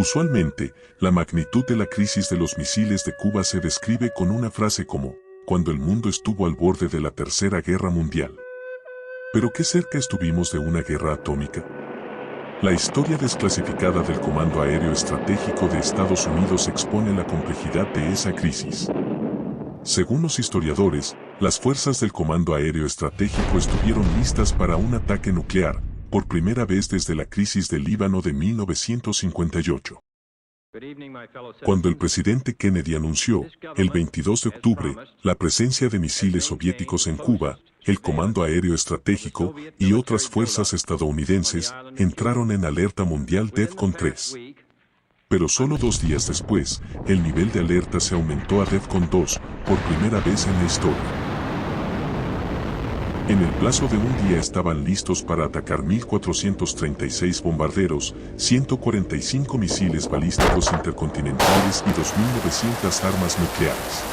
Usualmente, la magnitud de la crisis de los misiles de Cuba se describe con una frase como, cuando el mundo estuvo al borde de la Tercera Guerra Mundial. ¿Pero qué cerca estuvimos de una guerra atómica? La historia desclasificada del Comando Aéreo Estratégico de Estados Unidos expone la complejidad de esa crisis. Según los historiadores, las fuerzas del Comando Aéreo Estratégico estuvieron listas para un ataque nuclear, por primera vez desde la crisis del Líbano de 1958. Cuando el presidente Kennedy anunció, el 22 de octubre, la presencia de misiles soviéticos en Cuba, el Comando Aéreo Estratégico y otras fuerzas estadounidenses entraron en alerta mundial DEFCON 3. Pero solo 2 días después, el nivel de alerta se aumentó a DEFCON 2, por primera vez en la historia. En el plazo de un día estaban listos para atacar 1.436 bombarderos, 145 misiles balísticos intercontinentales y 2.900 armas nucleares.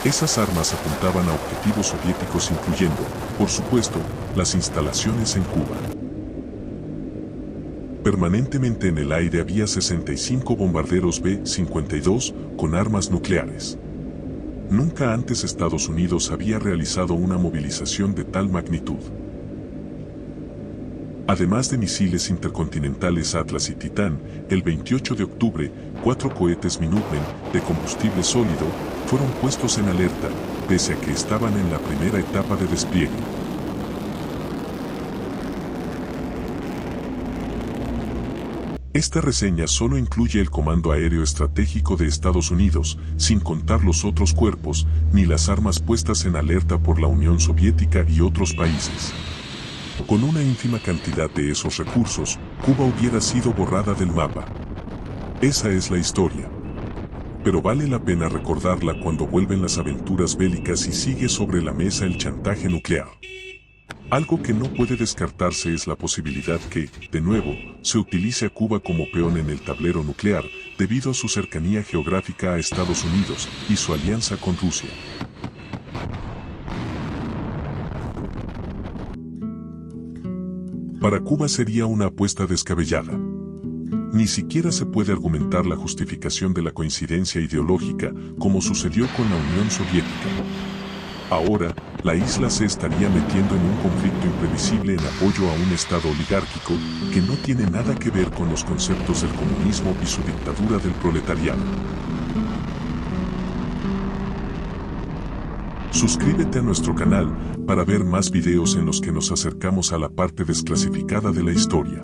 Esas armas apuntaban a objetivos soviéticos incluyendo, por supuesto, las instalaciones en Cuba. Permanentemente en el aire había 65 bombarderos B-52 con armas nucleares. Nunca antes Estados Unidos había realizado una movilización de tal magnitud. Además de misiles intercontinentales Atlas y Titán, el 28 de octubre, 4 cohetes Minuteman, de combustible sólido, fueron puestos en alerta, pese a que estaban en la primera etapa de despliegue. Esta reseña solo incluye el Comando Aéreo Estratégico de Estados Unidos, sin contar los otros cuerpos, ni las armas puestas en alerta por la Unión Soviética y otros países. Con una ínfima cantidad de esos recursos, Cuba hubiera sido borrada del mapa. Esa es la historia. Pero vale la pena recordarla cuando vuelven las aventuras bélicas y sigue sobre la mesa el chantaje nuclear. Algo que no puede descartarse es la posibilidad que, de nuevo, se utilice a Cuba como peón en el tablero nuclear, debido a su cercanía geográfica a Estados Unidos y su alianza con Rusia. Para Cuba sería una apuesta descabellada. Ni siquiera se puede argumentar la justificación de la coincidencia ideológica, como sucedió con la Unión Soviética. Ahora, la isla se estaría metiendo en un conflicto imprevisible en apoyo a un Estado oligárquico que no tiene nada que ver con los conceptos del comunismo y su dictadura del proletariado. Suscríbete a nuestro canal para ver más videos en los que nos acercamos a la parte desclasificada de la historia.